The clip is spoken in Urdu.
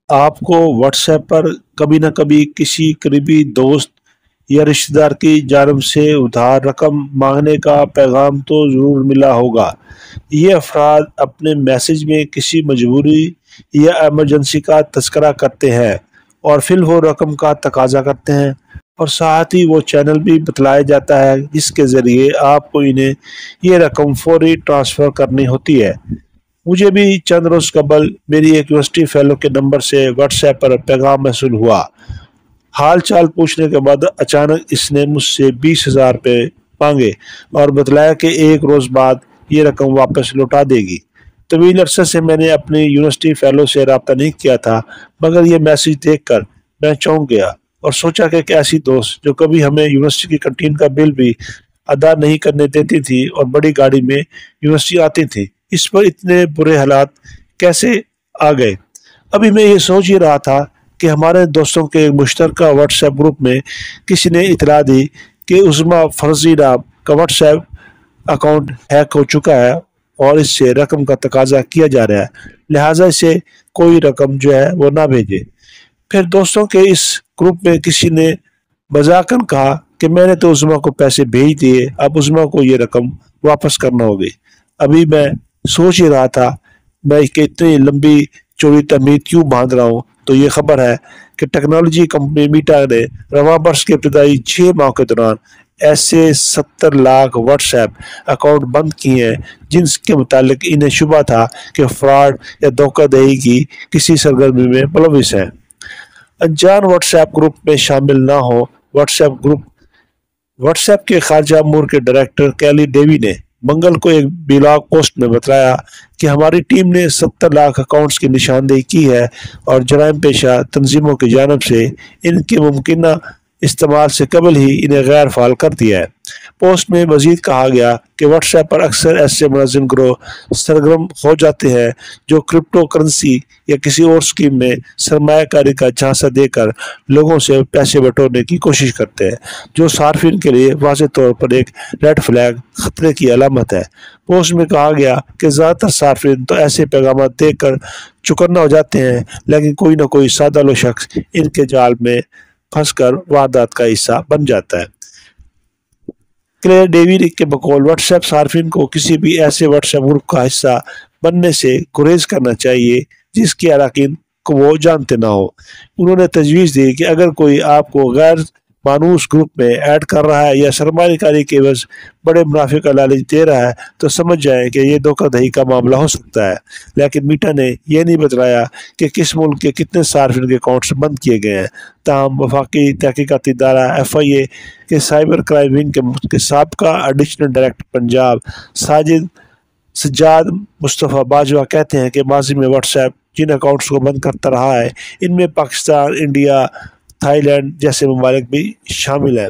آپ کو واٹس ایپ پر کبھی نہ کبھی کسی قریبی دوست یا رشتہ دار کی جانب سے ادھار رقم مانگنے کا پیغام تو ضرور ملا ہوگا۔ یہ افراد اپنے میسج میں کسی مجبوری یا ایمرجنسی کا تذکرہ کرتے ہیں اور فی الفور رقم کا تقاضا کرتے ہیں، اور ساتھ ہی وہ چینل بھی بتلایا جاتا ہے جس کے ذریعے آپ کو انہیں یہ رقم فوری ٹرانسفر کرنی ہوتی ہے۔ مجھے بھی چند روز قبل میری ایک یونیورسٹی فیلو کے نمبر سے واٹس ایپ پر پیغام موصول ہوا۔ حال چال پوچھنے کے بعد اچانک اس نے مجھ سے 20,000 روپے مانگے اور بتلایا کہ ایک روز بعد یہ رقم واپس لوٹا دے گی۔ طویل عرصے سے میں نے اپنی یونیورسٹی فیلو سے رابطہ نہیں کیا تھا، مگر یہ میسج دیکھ کر میں چونک گیا اور سوچا کہ ایک ایسی دوست جو کبھی ہمیں یونیورسٹی کی کنٹین کا بل بھی ادا نہیں کرنے دیتی تھی اور بڑی گاڑی میں یونیورسٹی آتی تھی، اس پر اتنے برے حالات کیسے آ گئے۔ ابھی میں یہ سوچ ہی رہا تھا کہ ہمارے دوستوں کے مشترکہ واٹس ایپ گروپ میں کسی نے اطلاع دی کہ عظمیٰ فرزی نام کا واٹس ایپ اکاؤنٹ ہیک ہو چکا ہے اور اس سے رقم کا تقاضا کیا جا رہا ہے، لہٰذا اسے کوئی رقم جو ہے وہ نہ بھیجے۔ پھر دوستوں کے اس گروپ میں کسی نے مذاقاً کہا کہ میں نے تو عظمیٰ کو پیسے بھیج دیے، اب عظمیٰ کو یہ رقم واپس کرنا ہوگی۔ ابھی میں سوچ ہی رہا تھا میں کہ اتنی لمبی چوڑی تمہید کیوں باندھ رہا ہوں، تو یہ خبر ہے کہ ٹیکنالوجی کمپنی میٹا نے رواں برس کے ابتدائی 6 ماہ کے دوران ایسے 70 لاکھ واٹس ایپ اکاؤنٹ بند کیے ہیں جن کے متعلق انہیں شبہ تھا کہ فراڈ یا دھوکہ دہی کی کسی سرگرمی میں ملوث ہیں۔ انجان واٹس ایپ گروپ میں شامل نہ ہو۔ واٹس ایپ کے خارجہ امور کے ڈائریکٹر کیلی ڈیوی نے منگل کو ایک بلاگ پوسٹ میں بتایا کہ ہماری ٹیم نے 70 لاکھ اکاؤنٹس کی نشاندہی کی ہے اور جرائم پیشہ تنظیموں کی جانب سے ان کے ممکنہ استعمال سے قبل ہی انہیں غیر فعال کر دیا ہے۔ پوسٹ میں مزید کہا گیا کہ واٹس ایپ پر اکثر ایسے ملزم گروہ سرگرم ہو جاتے ہیں جو کرپٹو کرنسی یا کسی اور اسکیم میں سرمایہ کاری کا جھانسا دے کر لوگوں سے پیسے بٹورنے کی کوشش کرتے ہیں، جو صارفین کے لیے واضح طور پر ایک ریڈ فلیگ، خطرے کی علامت ہے۔ پوسٹ میں کہا گیا کہ زیادہ تر صارفین تو ایسے پیغامات دیکھ کر چکنا ہو جاتے ہیں، لیکن کوئی نہ کوئی سادہ لو شخص ان کے جال میں پھنس کر واردات کا حصہ بن جاتا ہے۔ کلیئر ڈیوی کے بقول واٹس ایپ صارفین کو کسی بھی ایسے واٹس ایپ گروپ کا حصہ بننے سے گریز کرنا چاہیے جس کے اراکین کو وہ جانتے نہ ہو۔ انہوں نے تجویز دی کہ اگر کوئی آپ کو غیر مانوس گروپ میں ایڈ کر رہا ہے یا سرمایہ کاری کے عوض بڑے منافع کا لالچ دے رہا ہے تو سمجھ جائیں کہ یہ دھوکہ دہی کا معاملہ ہو سکتا ہے۔ لیکن میٹا نے یہ نہیں بتلایا کہ کس ملک کے کتنے صارفین کے اکاؤنٹس بند کیے گئے ہیں۔ تاہم وفاقی تحقیقاتی ادارہ FIA کے سائبر کرائم ونگ کے سابقہ ایڈیشنل ڈائریکٹر پنجاب سجاد مصطفیٰ باجوہ کہتے ہیں کہ ماضی میں واٹس ایپ جن اکاؤنٹس کو بند کرتا رہا ہے ان میں پاکستان، انڈیا، تھائی لینڈ جیسے ممالک بھی شامل ہیں۔